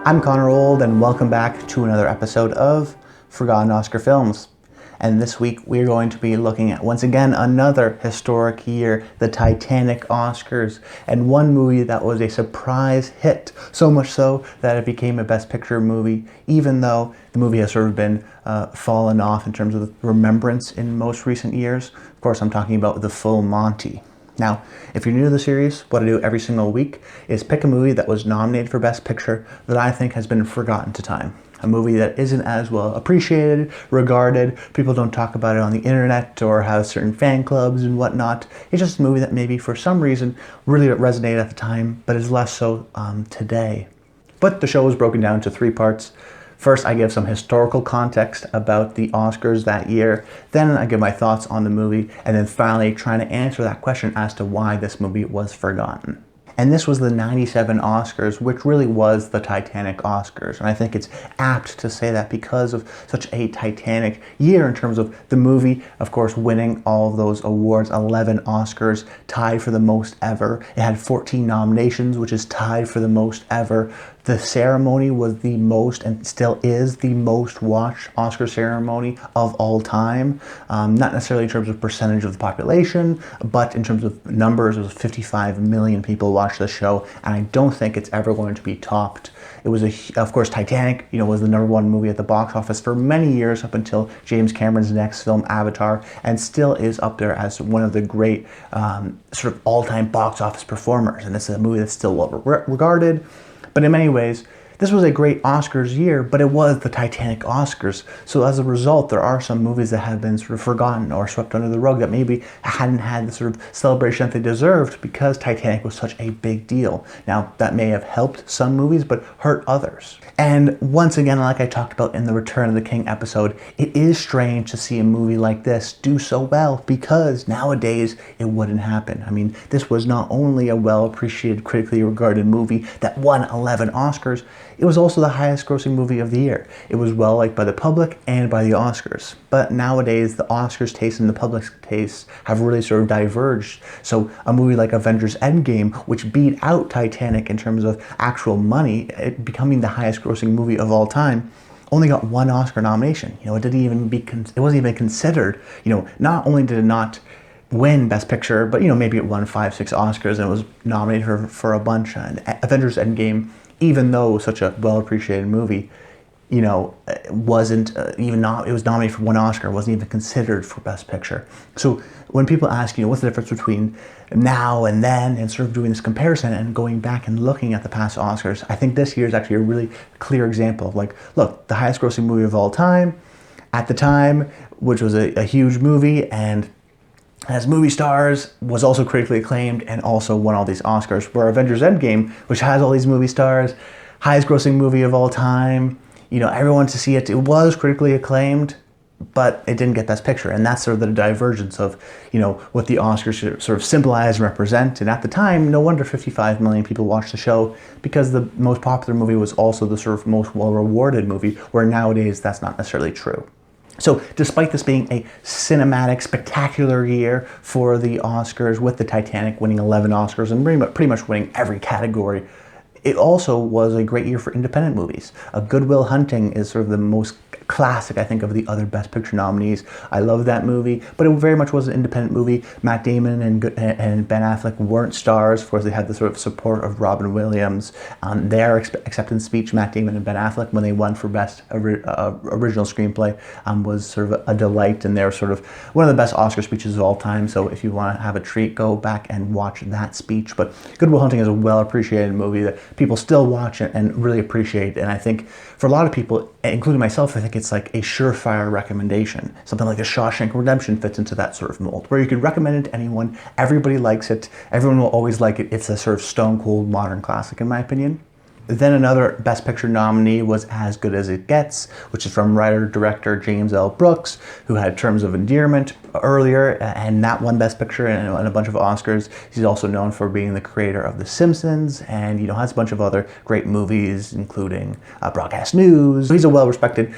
I'm Connor Old, and welcome back to another episode of Forgotten Oscar Films. And this week we're going to be looking at, once again, another historic year, the Titanic Oscars, and one movie that was a surprise hit, so much so that it became a Best Picture movie, even though the movie has sort of been fallen off in terms of remembrance in most recent years. Of course, I'm talking about the full Monty. Now, if you're new to the series, what I do every single week is pick a movie that was nominated for Best Picture that I think has been forgotten to time. A movie that isn't as well appreciated, regarded, people don't talk about it on the internet or have certain fan clubs and whatnot. It's just a movie that maybe for some reason really resonated at the time, but is less so today. But the show is broken down into three parts. First, I give some historical context about the Oscars that year, then I give my thoughts on the movie, and then finally trying to answer that question as to why this movie was forgotten. And this was the 97 Oscars, which really was the Titanic Oscars. And I think it's apt to say that because of such a Titanic year in terms of the movie, of course, winning all of those awards, 11 Oscars, tied for the most ever. It had 14 nominations, which is tied for the most ever. The ceremony was the most, and still is, the most watched Oscar ceremony of all time. Not necessarily in terms of percentage of the population, but in terms of numbers. It was 55 million people watched the show, and I don't think it's ever going to be topped. It was, of course, Titanic, was the #1 movie at the box office for many years, up until James Cameron's next film, Avatar, and still is up there as one of the great sort of all-time box office performers. And this is a movie that's still well regarded. But in many ways, this was a great Oscars year, but it was the Titanic Oscars. So as a result, there are some movies that have been sort of forgotten or swept under the rug that maybe hadn't had the sort of celebration that they deserved because Titanic was such a big deal. Now, that may have helped some movies, but hurt others. And once again, like I talked about in the Return of the King episode, it is strange to see a movie like this do so well because nowadays it wouldn't happen. I mean, this was not only a well-appreciated, critically regarded movie that won 11 Oscars, it was also the highest grossing movie of the year. It was well liked by the public and by the Oscars. But nowadays, the Oscars' taste and the public's taste have really sort of diverged. So a movie like Avengers Endgame, which beat out Titanic in terms of actual money, it becoming the highest grossing movie of all time, only got one Oscar nomination. It didn't even it wasn't even considered. Not only did it not win Best Picture, but maybe it won 5-6 Oscars and it was nominated for a bunch. And Avengers Endgame, even though it was such a well-appreciated movie, wasn't even it was nominated for one Oscar, wasn't even considered for Best Picture. So when people ask, what's the difference between now and then, and sort of doing this comparison and going back and looking at the past Oscars, I think this year is actually a really clear example of look, the highest grossing movie of all time, at the time, which was a huge movie, and as movie stars, was also critically acclaimed and also won all these Oscars, where Avengers Endgame, which has all these movie stars, highest grossing movie of all time, everyone wants to see it. It was critically acclaimed, but it didn't get Best Picture. And that's sort of the divergence of, what the Oscars should sort of symbolize and represent. And at the time, no wonder 55 million people watched the show, because the most popular movie was also the sort of most well-rewarded movie, where nowadays that's not necessarily true. So despite this being a cinematic, spectacular year for the Oscars, with the Titanic winning 11 Oscars and pretty much winning every category, it also was a great year for independent movies. Good Will Hunting is sort of the most classic, I think, of the other Best Picture nominees. I love that movie, but it very much was an independent movie. Matt Damon and Ben Affleck weren't stars. Of course, they had the sort of support of Robin Williams. Their acceptance speech, Matt Damon and Ben Affleck, when they won for Best Original Screenplay, was sort of a delight, and they're sort of one of the best Oscar speeches of all time. So if you want to have a treat, go back and watch that speech. But Good Will Hunting is a well-appreciated movie that people still watch and really appreciate. And I think for a lot of people, including myself, I think it's like a surefire recommendation. Something like The Shawshank Redemption fits into that sort of mold, where you could recommend it to anyone, everybody likes it, everyone will always like it. It's a sort of stone-cold modern classic, in my opinion. Then another Best Picture nominee was As Good as It Gets, which is from writer-director James L. Brooks, who had Terms of Endearment earlier, and that won Best Picture and a bunch of Oscars. He's also known for being the creator of The Simpsons, and has a bunch of other great movies, including Broadcast News. He's a well-respected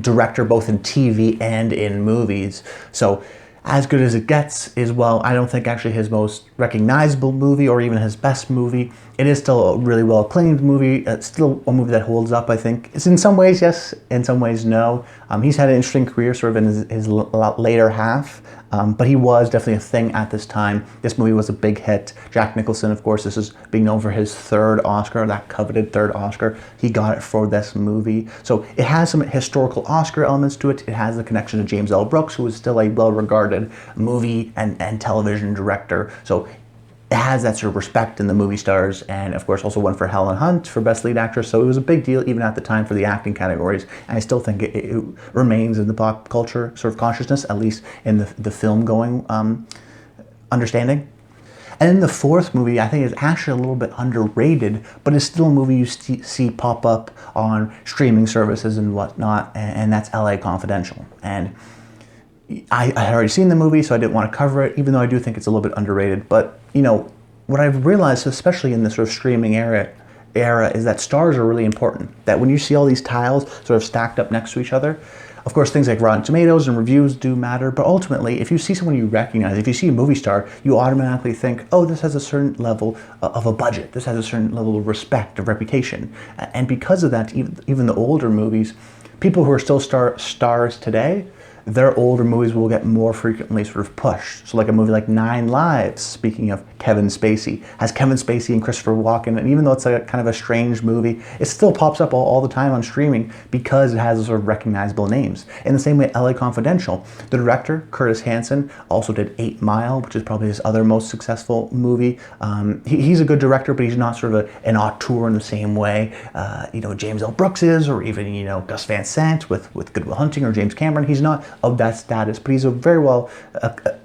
director both in TV and in movies. So As Good as It Gets is, well, I don't think actually his most recognizable movie or even his best movie. It is still a really well acclaimed movie. It's still a movie that holds up, I think. It's in some ways yes, in some ways no. He's had an interesting career sort of in his later half, but he was definitely a thing at this time. This movie was a big hit. Jack Nicholson, of course, this is being known for his third Oscar, that coveted third Oscar. He got it for this movie. So it has some historical Oscar elements to it. It has the connection to James L. Brooks, who is still a well-regarded movie and television director. So it has that sort of respect in the movie stars, and of course also won for Helen Hunt for Best Lead Actress, so it was a big deal even at the time for the acting categories, and I still think it remains in the pop culture sort of consciousness, at least in the film-going understanding. And then the fourth movie, I think, is actually a little bit underrated, but it's still a movie you see pop up on streaming services and whatnot, and that's LA Confidential. And I had already seen the movie, so I didn't want to cover it, even though I do think it's a little bit underrated. But, you know, what I've realized, especially in this sort of streaming era, is that stars are really important. That when you see all these tiles sort of stacked up next to each other, of course, things like Rotten Tomatoes and reviews do matter, but ultimately, if you see someone you recognize, if you see a movie star, you automatically think, oh, this has a certain level of a budget, this has a certain level of respect, of reputation. And because of that, even the older movies, people who are still stars today, their older movies will get more frequently sort of pushed. So like a movie like 9 Lives, speaking of Kevin Spacey, has Kevin Spacey and Christopher Walken, and even though it's a kind of a strange movie, it still pops up all the time on streaming because it has sort of recognizable names. In the same way, LA Confidential, the director, Curtis Hanson, also did 8 Mile, which is probably his other most successful movie. He's a good director, but he's not sort of an auteur in the same way James L. Brooks is, or even Gus Van Sant with Good Will Hunting, or James Cameron. He's not of that status, but he's a very well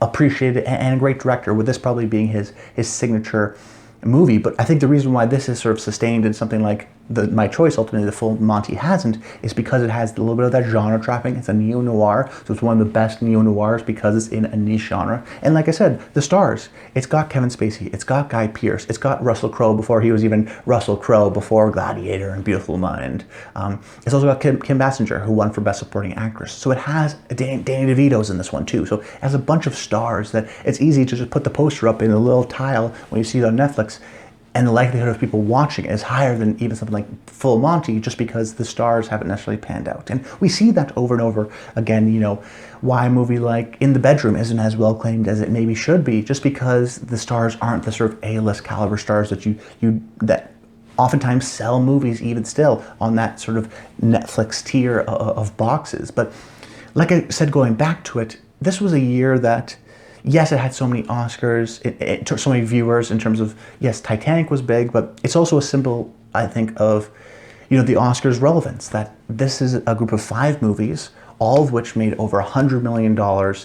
appreciated and a great director, with this probably being his signature movie. But I think the reason why this is sort of sustained in something like my choice, ultimately, the Full Monty hasn't, is because it has a little bit of that genre trapping. It's a neo-noir, so it's one of the best neo-noirs because it's in a niche genre. And like I said, the stars, it's got Kevin Spacey, it's got Guy Pearce, it's got Russell Crowe before he was even Russell Crowe, before Gladiator and Beautiful Mind. It's also got Kim Basinger, who won for Best Supporting Actress. So it has Danny DeVito's in this one too. So it has a bunch of stars that it's easy to just put the poster up in a little tile when you see it on Netflix, and the likelihood of people watching it is higher than even something like Full Monty, just because the stars haven't necessarily panned out. And we see that over and over again, why a movie like In the Bedroom isn't as well acclaimed as it maybe should be, just because the stars aren't the sort of A-list caliber stars that that oftentimes sell movies even still on that sort of Netflix tier of boxes. But like I said, going back to it, this was a year that, yes, it had so many Oscars, it took so many viewers in terms of, yes, Titanic was big, but it's also a symbol, I think, of, the Oscars' relevance, that this is a group of 5 movies, all of which made over $100 million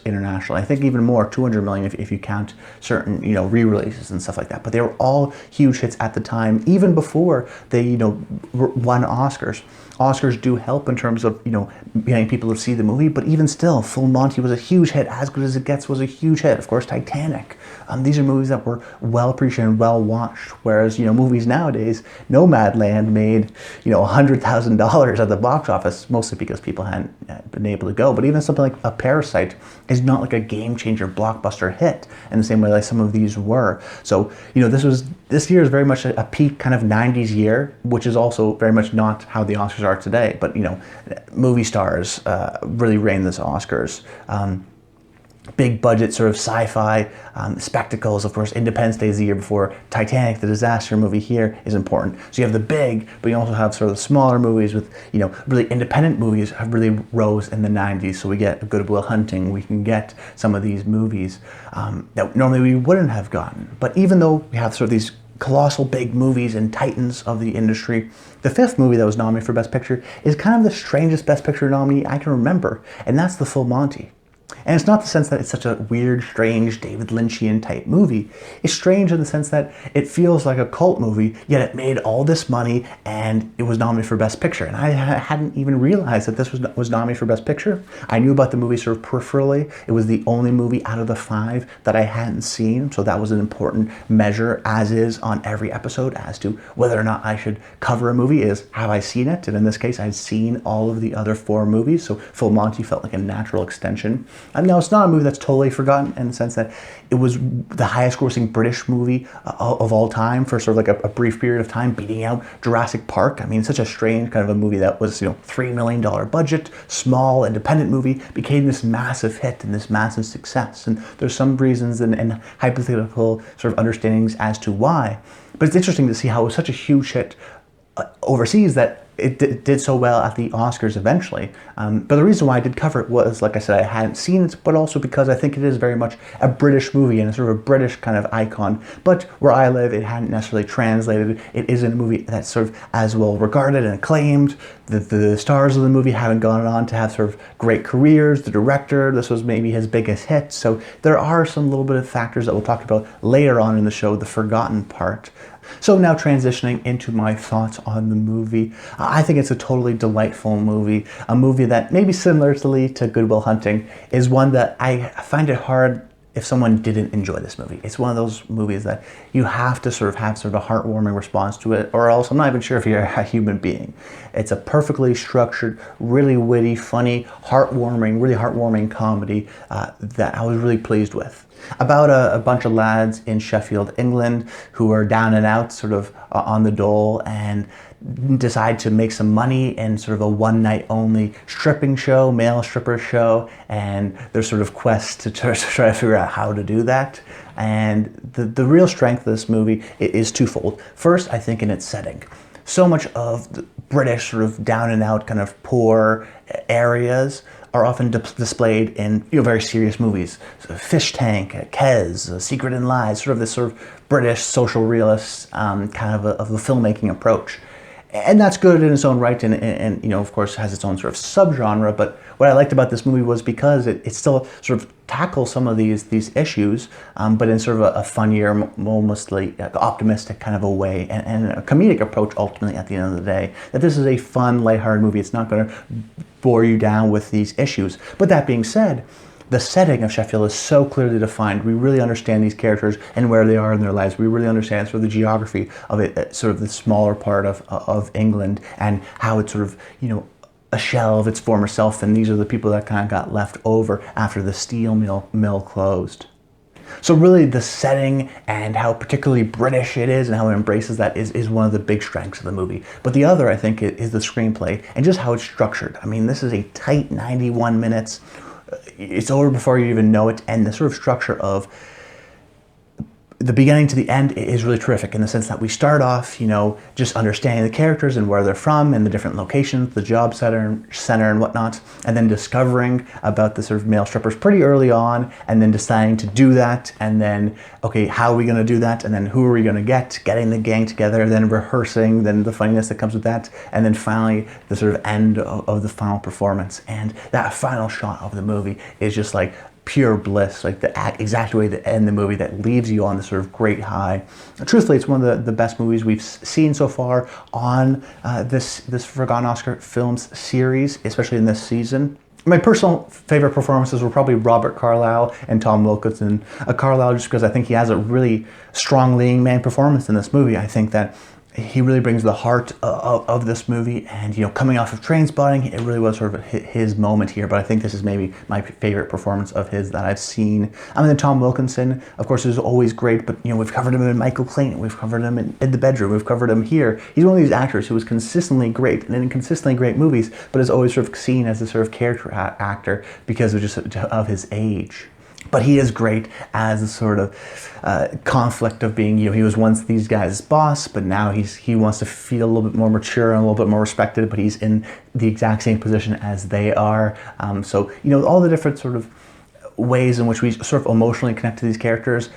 internationally. I think even more, $200 million if you count certain, re-releases and stuff like that. But they were all huge hits at the time, even before they, won Oscars. Oscars do help in terms of, getting people to see the movie, but even still, Full Monty was a huge hit. As Good as It Gets was a huge hit. Of course, Titanic. These are movies that were well appreciated and well watched, whereas, movies nowadays, Nomadland made, $100,000 at the box office, mostly because people hadn't been able to go. But even something like A Parasite is not like a game-changer blockbuster hit in the same way like some of these were. So, this year is very much a peak kind of 90s year, which is also very much not how the Oscars are today. But, movie stars really reign this Oscars. Big budget sort of sci-fi spectacles. Of course, Independence Day is the year before Titanic, the disaster movie here, is important. So you have the big, but you also have sort of the smaller movies with, really independent movies have really rose in the 90s. So we get Good Will Hunting, we can get some of these movies that normally we wouldn't have gotten. But even though we have sort of these colossal big movies and titans of the industry, the 5th movie that was nominated for Best Picture is kind of the strangest Best Picture nominee I can remember, and that's The Full Monty. And it's not the sense that it's such a weird, strange, David Lynchian type movie. It's strange in the sense that it feels like a cult movie, yet it made all this money and it was nominated for Best Picture. And I hadn't even realized that this was nominated for Best Picture. I knew about the movie sort of peripherally. It was the only movie out of the 5 that I hadn't seen, so that was an important measure, as is on every episode, as to whether or not I should cover a movie is, have I seen it? And in this case, I'd seen all of the other 4 movies, so Full Monty felt like a natural extension. Now, it's not a movie that's totally forgotten in the sense that it was the highest grossing British movie of all time for sort of like a brief period of time, beating out Jurassic Park. I mean, such a strange kind of a movie that was, $3 million budget, small, independent movie, became this massive hit and this massive success. And there's some reasons and hypothetical sort of understandings as to why. But it's interesting to see how it was such a huge hit overseas that it did so well at the Oscars eventually. But the reason why I did cover it was, like I said, I hadn't seen it, but also because I think it is very much a British movie and a sort of a British kind of icon. But where I live, it hadn't necessarily translated. It isn't a movie that's sort of as well regarded and acclaimed. The stars of the movie haven't gone on to have sort of great careers. The director, this was maybe his biggest hit. So there are some little bit of factors that we'll talk about later on in the show, the forgotten part. So now transitioning into my thoughts on the movie. I think it's a totally delightful movie. A movie that, maybe similarly to Good Will Hunting, is one that I find it hard if someone didn't enjoy this movie. It's one of those movies that you have to sort of have sort of a heartwarming response to it, or else I'm not even sure if you're a human being. It's a perfectly structured, really witty, funny, really heartwarming comedy that I was really pleased with. About a bunch of lads in Sheffield, England, who are down and out, sort of on the dole, and decide to make some money in sort of a one-night only stripping show, male stripper show, and their sort of quest to try to figure out how to do that. And the real strength of this movie is twofold. First, I think in its setting. So much of the British sort of down and out kind of poor areas are often displayed in very serious movies. So Fish Tank, Kes, Secret and Lies, sort of this sort of British social realist kind of a filmmaking approach. And that's good in its own right, and of course has its own sort of subgenre. But what I liked about this movie was because it still sort of tackles some of these issues, but in sort of a funnier, mostly optimistic kind of a way, and a comedic approach ultimately at the end of the day. That this is a fun, lighthearted movie. It's not going to bore you down with these issues. But that being said, the setting of Sheffield is so clearly defined. We really understand these characters and where they are in their lives. We really understand sort of the geography of it, sort of the smaller part of England, and how it's sort of, a shell of its former self, and these are the people that kind of got left over after the steel mill closed. So really the setting and how particularly British it is and how it embraces that is one of the big strengths of the movie. But the other, I think, is the screenplay and just how it's structured. I mean, this is a tight 91 minutes. It's over before you even know it, and the sort of structure of the beginning to the end is really terrific in the sense that we start off, just understanding the characters and where they're from and the different locations, the job center and whatnot, and then discovering about the sort of male strippers pretty early on, and then deciding to do that, and then, okay, how are we going to do that, and then who are we going to getting the gang together, then rehearsing, then the funniness that comes with that, and then finally the sort of end of the final performance. And that final shot of the movie is just like pure bliss, like the exact way to end the movie that leaves you on this sort of great high. Truthfully, it's one of the best movies we've seen so far on this Forgotten Oscar Films series, especially in this season. My personal favorite performances were probably Robert Carlyle and Tom Wilkinson. Carlyle, just because I think he has a really strong leading man performance in this movie. I think that he really brings the heart of this movie, and coming off of Trainspotting, it really was sort of his moment here. But I think this is maybe my favorite performance of his that I've seen. I mean, Tom Wilkinson, of course, is always great, but we've covered him in Michael Clayton, we've covered him in The Bedroom, we've covered him here. He's one of these actors who is consistently great and in consistently great movies, but is always sort of seen as a sort of character actor because of his age. But he is great as a sort of conflict of being, he was once these guys' boss, but now he wants to feel a little bit more mature and a little bit more respected, but he's in the exact same position as they are. So, all the different sort of ways in which we sort of emotionally connect to these characters,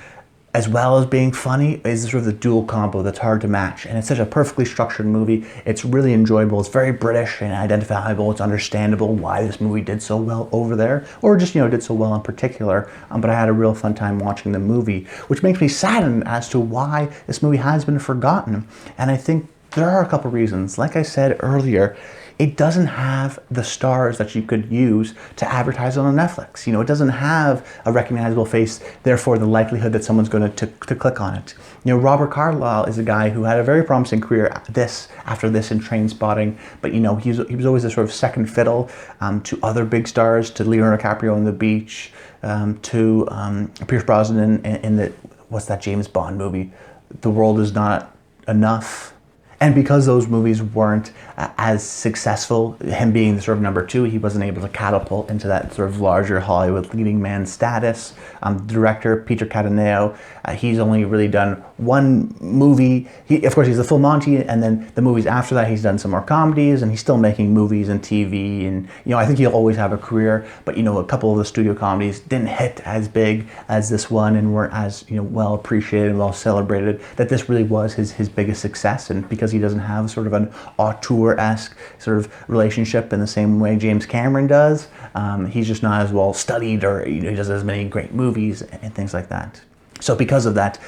as well as being funny, is sort of the dual combo that's hard to match. And it's such a perfectly structured movie. It's really enjoyable. It's very British and identifiable. It's understandable why this movie did so well over there, or just, did so well in particular. But I had a real fun time watching the movie, which makes me saddened as to why this movie has been forgotten. And I think there are a couple reasons. Like I said earlier, it doesn't have the stars that you could use to advertise on Netflix. You know, it doesn't have a recognizable face, therefore the likelihood that someone's going to click on it. You know, Robert Carlyle is a guy who had a very promising career after this in Trainspotting, but you know, he was always a sort of second fiddle to other big stars, to Leonardo DiCaprio on The Beach, to Pierce Brosnan in the, what's that James Bond movie, The World Is Not Enough. And because those movies weren't as successful, him being the sort of number two, he wasn't able to catapult into that sort of larger Hollywood leading man status. Director Peter Cataneo, he's only really done one movie. Of course, he's the full Monty, and then the movies after that, he's done some more comedies, and he's still making movies and TV. And you know, I think he'll always have a career. But you know, a couple of the studio comedies didn't hit as big as this one, and weren't as, you know, well appreciated and well celebrated. That this really was his biggest success, and because he doesn't have sort of an auteur-esque sort of relationship in the same way James Cameron does. He's just not as well studied, or you know, he doesn't as many great movies and things like that. So because of that,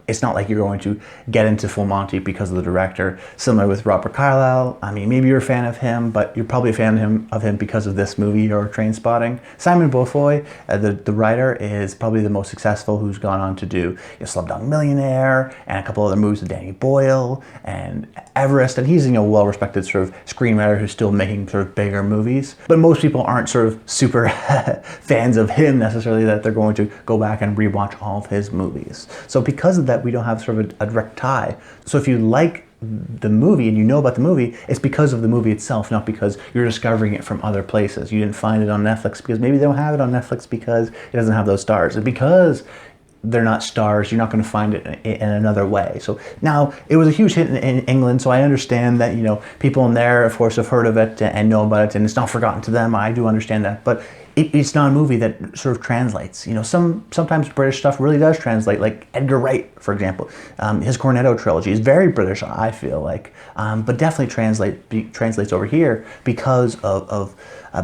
it's not like you're going to get into Full Monty because of the director. Similar with Robert Carlyle. I mean, maybe you're a fan of him, but you're probably a fan of him because of this movie or Trainspotting. Simon Beaufoy, the writer, is probably the most successful, who's gone on to do, you know, Slumdog Millionaire and a couple other movies with Danny Boyle and Everest. And he's, you know, well-respected sort of screenwriter who's still making sort of bigger movies. But most people aren't sort of super fans of him necessarily, that they're going to go back and rewatch all of his movies. So because of that, we don't have sort of a direct tie. So if you like the movie and you know about the movie, it's because of the movie itself, not because you're discovering it from other places. You didn't find it on Netflix because maybe they don't have it on Netflix because it doesn't have those stars. And because they're not stars, you're not going to find it in another way. So now, it was a huge hit in England, so I understand that, you know, people in there, of course, have heard of it and know about it, and it's not forgotten to them. I do understand that, but it's not a movie that sort of translates. You know, sometimes British stuff really does translate, like Edgar Wright, for example. His Cornetto trilogy is very British, I feel like, but definitely translates over here because of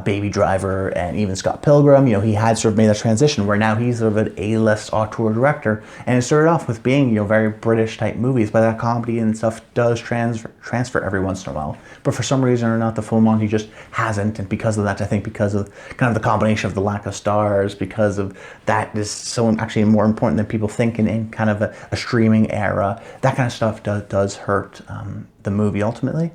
Baby Driver and even Scott Pilgrim. You know, he had sort of made that transition where now he's sort of an A-list auteur director, and it started off with being, you know, very British type movies, but that comedy and stuff does transfer every once in a while. But for some reason or not, the Full Monty just hasn't, and because of that, I think because of kind of the combination of the lack of stars, because of that is so actually more important than people think in kind of a streaming era, that kind of stuff does hurt the movie ultimately.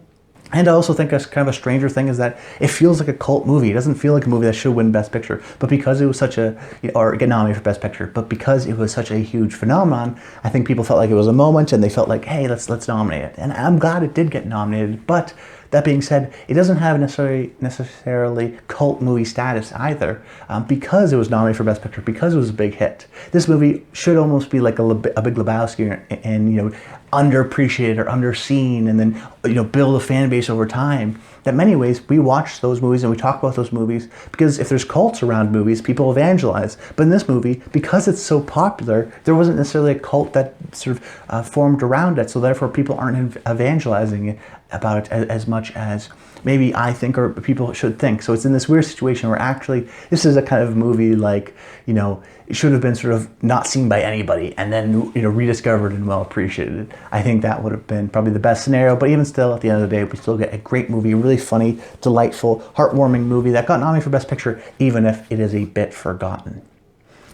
And I also think a kind of a stranger thing is that it feels like a cult movie. It doesn't feel like a movie that should win Best Picture, but because it was such a, or get nominated for Best Picture, but because it was such a huge phenomenon, I think people felt like it was a moment, and they felt like, hey, let's nominate it. And I'm glad it did get nominated, but that being said, it doesn't have necessarily cult movie status either, because it was nominated for Best Picture, because it was a big hit. This movie should almost be like a Big Lebowski, and you know, underappreciated or underseen, and then, you know, build a fan base over time. That in many ways we watch those movies and we talk about those movies because if there's cults around movies, people evangelize. But in this movie, because it's so popular, there wasn't necessarily a cult that sort of formed around it. So therefore, people aren't evangelizing about it as much as maybe I think or people should think. So it's in this weird situation where actually this is a kind of movie like, you know, it should have been sort of not seen by anybody and then, you know, rediscovered and well appreciated. I think that would have been probably the best scenario, but even still, at the end of the day, we still get a great movie, a really funny, delightful, heartwarming movie that got nominated for Best Picture, even if it is a bit forgotten.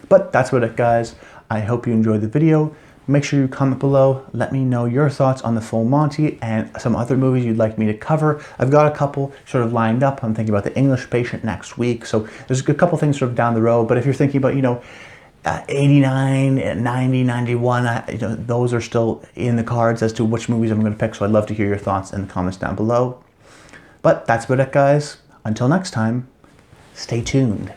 But that's about it, guys. I hope you enjoyed the video. Make sure you comment below, let me know your thoughts on the Full Monty and some other movies you'd like me to cover. I've got a couple sort of lined up. I'm thinking about The English Patient next week, so there's a couple things sort of down the road, but if you're thinking about, you know, 89, 90, 91, you know, those are still in the cards as to which movies I'm going to pick, so I'd love to hear your thoughts in the comments down below. But that's about it, guys. Until next time, stay tuned.